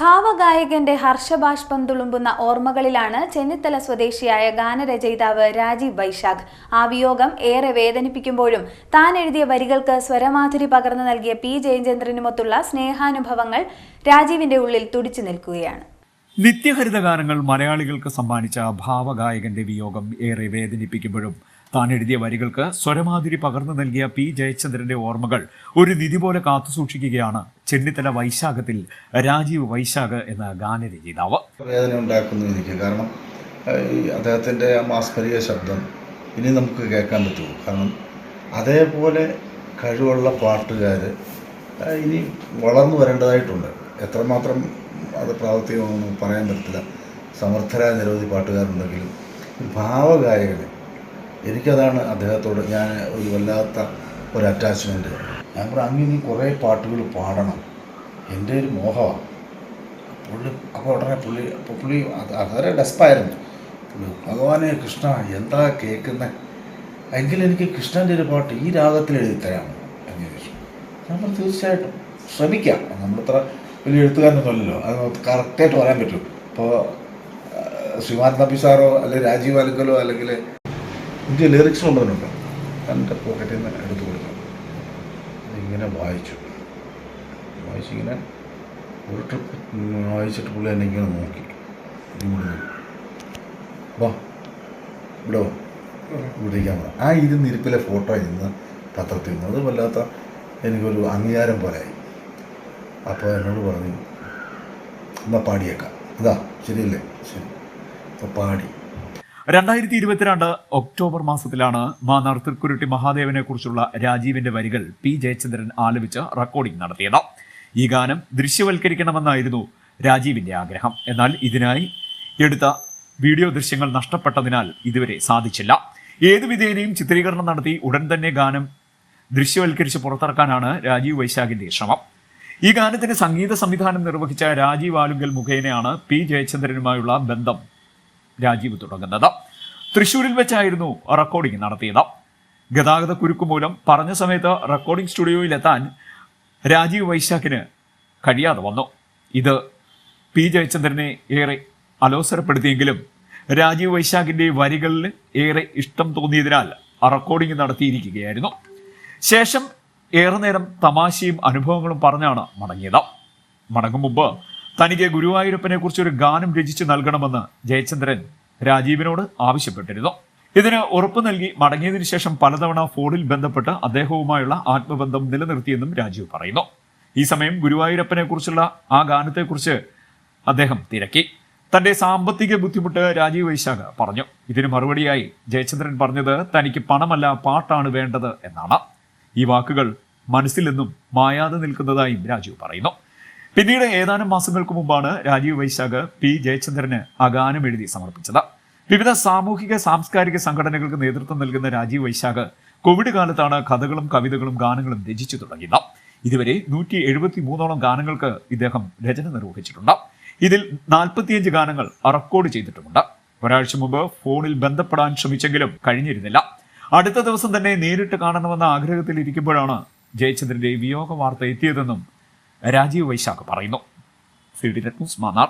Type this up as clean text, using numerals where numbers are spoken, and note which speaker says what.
Speaker 1: ഭാവഗായകന്റെ ഹർഷബാഷ്പം തുളുമ്പുന്ന ഓർമ്മകളിലാണ് ചെന്നിത്തല സ്വദേശിയായ ഗാനരചയിതാവ് രാജീവ് വൈശാഖ്. ആ വിയോഗം ഏറെ വേദനിപ്പിക്കുമ്പോഴും താൻ എഴുതിയ വരികൾക്ക് സ്വരമാധുരി പകർന്നു നൽകിയ പി ജയചന്ദ്രനുമൊത്തുള്ള സ്നേഹാനുഭവങ്ങൾ രാജീവിന്റെ ഉള്ളിൽ തുടിച്ചു നിൽക്കുകയാണ്.
Speaker 2: നിത്യഹരിത ഗാനങ്ങൾ മലയാളികൾക്ക് സമ്മാനിച്ച ഭാവഗായകന്റെ വിയോഗം ഏറെ വേദനിപ്പിക്കുമ്പോഴും താൻ എഴുതിയ വരികൾക്ക് സ്വരമാധുരി പകർന്നു നൽകിയ പി ജയചന്ദ്രന്റെ ഓർമ്മകൾ ഒരു നിധി പോലെ കാത്തുസൂക്ഷിക്കുകയാണ് ചെന്നിത്തല വൈശാഖത്തിൽ രാജീവ് വൈശാഖ് എന്ന ഗാനരചയിതാവ്.
Speaker 3: വേദന ഉണ്ടാക്കുന്നു എനിക്ക്. കാരണം അദ്ദേഹത്തിൻ്റെ ആ മാസ്മരിക ശബ്ദം ഇനി നമുക്ക് കേൾക്കാൻ പറ്റുമോ? കാരണം അതേപോലെ കഴിവുള്ള പാട്ടുകാർ ഇനി വളർന്നു വരേണ്ടതായിട്ടുണ്ട്. എത്രമാത്രം അത് പ്രാവർത്തികമൊന്നും പറയാൻ പറ്റില്ല. സമർത്ഥരായ നിരവധി പാട്ടുകാരുണ്ടെങ്കിലും ഭാവഗായകന് എനിക്കതാണ് അദ്ദേഹത്തോട് ഞാൻ ഒരു വല്ലാത്ത ഒരു അറ്റാച്ച്മെൻറ്റ്. ഞാൻ പറഞ്ഞു അങ്ങനെ കുറേ പാട്ടുകൾ പാടണം, എൻ്റെ ഒരു മോഹമാണ്. അപ്പോൾ ഉടനെ പുള്ളി വളരെ ഡെസ്പായിരുന്നു. ഭഗവാനെ കൃഷ്ണ എന്താ കേൾക്കുന്നത്, എങ്കിലും എനിക്ക് കൃഷ്ണൻ്റെ ഒരു പാട്ട് ഈ രാഗത്തിൽ എഴുതി തരാമോ എന്ന് ചോദിച്ചു. നമ്മൾ തീർച്ചയായിട്ടും ശ്രമിക്കാം. നമ്മളിത്ര വലിയ എഴുത്തുകാരനൊന്നുമല്ലല്ലോ, അത് കറക്റ്റായിട്ട് പറയാൻ പറ്റും. ഇപ്പോൾ ശ്രീമാൻ നബി സാറോ അല്ലെങ്കിൽ രാജീവ് അലുങ്കലോ അല്ലെങ്കിൽ എനിക്ക് ലിറിക്സ് കൊണ്ടുവന്നിട്ടുണ്ടോ എൻ്റെ പോക്കറ്റിൽ നിന്ന് എടുത്തു കൊടുക്കാം. ഇങ്ങനെ വായിച്ചിങ്ങനെ ഒരു ട്രിപ്പ് വായിച്ചിട്ട് പുള്ളി എന്നെ ഇങ്ങനെ നോക്കി. വാ ഇവിടെ ഇവിടേക്കാൻ പറയാം. ആ ഇരുന്നിരിപ്പിലെ ഫോട്ടോ ഇന്ന് പത്രത്തിൽ നിന്ന് അത് വല്ലാത്ത എനിക്കൊരു അംഗീകാരം പോലെയായി. അപ്പോൾ എന്നോട് പറഞ്ഞു എന്നാൽ പാടിയേക്കാം, ഇതാ ശരിയല്ലേ, ശരി. അപ്പോൾ പാടി.
Speaker 2: 2022 ഒക്ടോബർ മാസത്തിലാണ് മാന്നാർ തൃക്കുരുട്ടി മഹാദേവനെ കുറിച്ചുള്ള രാജീവിന്റെ വരികൾ പി ജയചന്ദ്രൻ ആലപിച്ച് റെക്കോർഡിംഗ് നടത്തിയത്. ഈ ഗാനം ദൃശ്യവൽക്കരിക്കണമെന്നായിരുന്നു രാജീവിന്റെ ആഗ്രഹം. എന്നാൽ ഇതിനായി എടുത്ത വീഡിയോ ദൃശ്യങ്ങൾ നഷ്ടപ്പെട്ടതിനാൽ ഇതുവരെ സാധിച്ചില്ല. ഏതു വിധേനയും ചിത്രീകരണം നടത്തി ഉടൻ തന്നെ ഗാനം ദൃശ്യവൽക്കരിച്ച് പുറത്തിറക്കാനാണ് രാജീവ് വൈശാഖിന്റെ ശ്രമം. ഈ ഗാനത്തിന് സംഗീത സംവിധാനം നിർവഹിച്ച രാജീവ് ആലുങ്കൽ മുഖേനയാണ് പി ജയചന്ദ്രനുമായുള്ള ബന്ധം രാജീവ് തുടങ്ങുന്നത്. തൃശ്ശൂരിൽ വെച്ചായിരുന്നു റെക്കോർഡിംഗ് നടത്തിയത്. ഗതാഗത കുരുക്ക് മൂലം പറഞ്ഞ സമയത്ത് റെക്കോർഡിംഗ് സ്റ്റുഡിയോയിലെത്താൻ രാജീവ് വൈശാഖിന് കഴിയാതെ വന്നു. ഇത് പി ജയചന്ദ്രനെ ഏറെ അലോസരപ്പെടുത്തിയെങ്കിലും രാജീവ് വൈശാഖിന്റെ വരികളിൽ ഏറെ ഇഷ്ടം തോന്നിയതിനാൽ റെക്കോർഡിംഗ് നടത്തിയിരിക്കുകയായിരുന്നു. ശേഷം ഏറെ നേരം തമാശയും അനുഭവങ്ങളും പറഞ്ഞാണ് മടങ്ങിയത്. മടങ്ങും മുമ്പ് തനിക്ക് ഗുരുവായൂരപ്പനെ കുറിച്ചൊരു ഗാനം രചിച്ചു നൽകണമെന്ന് ജയചന്ദ്രൻ രാജീവിനോട് ആവശ്യപ്പെട്ടിരുന്നു. ഇതിന് ഉറപ്പ് നൽകി മടങ്ങിയതിനു ശേഷം പലതവണ ഫോണിൽ ബന്ധപ്പെട്ട് അദ്ദേഹവുമായുള്ള ആത്മബന്ധം നിലനിർത്തിയെന്നും രാജീവ് പറയുന്നു. ഈ സമയം ഗുരുവായൂരപ്പനെ കുറിച്ചുള്ള ആ ഗാനത്തെക്കുറിച്ച് അദ്ദേഹം തിരക്കി. തന്റെ സാമ്പത്തിക ബുദ്ധിമുട്ട് രാജീവ് വൈശാഖ് പറഞ്ഞു. ഇതിന് മറുപടിയായി ജയചന്ദ്രൻ പറഞ്ഞത് തനിക്ക് പണമല്ല പാട്ടാണ് വേണ്ടത് എന്നാണ്. ഈ വാക്കുകൾ മനസ്സിൽ നിന്നും മായാതെ നിൽക്കുന്നതായും രാജീവ് പറയുന്നു. പിന്നീട് ഏതാനും മാസങ്ങൾക്ക് മുമ്പാണ് രാജീവ് വൈശാഖ് പി ജയചന്ദ്രന് ആ ഗാനം എഴുതി സമർപ്പിച്ചത്. വിവിധ സാമൂഹിക സാംസ്കാരിക സംഘടനകൾക്ക് നേതൃത്വം നൽകുന്ന രാജീവ് വൈശാഖ് കോവിഡ് കാലത്താണ് കഥകളും കവിതകളും ഗാനങ്ങളും രചിച്ചു തുടങ്ങിയത്. ഇതുവരെ 173ഓളം ഗാനങ്ങൾക്ക് ഇദ്ദേഹം രചന നിർവഹിച്ചിട്ടുണ്ട്. ഇതിൽ 45 ഗാനങ്ങൾ റെക്കോർഡ് ചെയ്തിട്ടുമുണ്ട്. ഒരാഴ്ച മുമ്പ് ഫോണിൽ ബന്ധപ്പെടാൻ ശ്രമിച്ചെങ്കിലും കഴിഞ്ഞിരുന്നില്ല. അടുത്ത ദിവസം തന്നെ നേരിട്ട് കാണണമെന്ന ആഗ്രഹത്തിൽ ഇരിക്കുമ്പോഴാണ് ജയചന്ദ്രന്റെ വിയോഗ വാർത്ത എത്തിയതെന്നും രാജീവ് വൈശാഖ് പറയുന്നു. CDNet news Mannar.